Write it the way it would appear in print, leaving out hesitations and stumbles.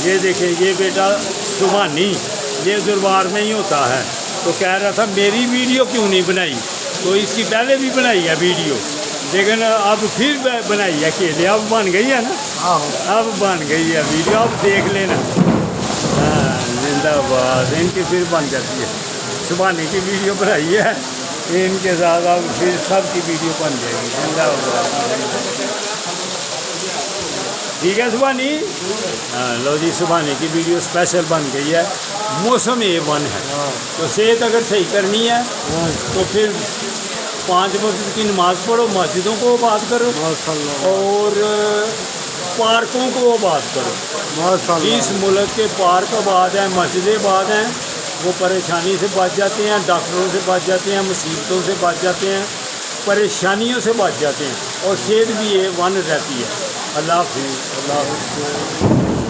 یہ دیکھیں یہ بیٹا سبحانی یہ دربار میں ہی ہوتا ہے، تو کہہ رہا تھا میری ویڈیو کیوں نہیں بنائی، تو اس کی پہلے بھی بنائی ہے ویڈیو، لیکن اب پھر بنائی ہے اکیلے، اب بن گئی ہے نا، اب بن گئی ہے ویڈیو، اب دیکھ لینا۔ ہاں زندہ باد، ان کی پھر بن جاتی ہے، سبحانی کی ویڈیو بنائی ہے ان کے ساتھ، اب پھر سب کی ویڈیو بن جائے گی۔ زندہ باد، ٹھیک ہے سبحانی، ہاں لو جی سبحانی کی ویڈیو اسپیشل بن گئی ہے۔ موسم A1 ہے، تو صحت اگر صحیح کرنی ہے تو پھر 5 وقت کی نماز پڑھو، مسجدوں کو آباد کرو اور پارکوں کو آباد کرو۔ اس ملک کے پارک آباد ہیں، مسجدیں آباد ہیں، وہ پریشانی سے بچ جاتے ہیں، ڈاکٹروں سے بچ جاتے ہیں، مصیبتوں سے بچ جاتے ہیں، پریشانیوں سے بچ جاتے ہیں، اور صحت بھی A1 رہتی ہے۔ اللہ حافظ، اللہ حافظ۔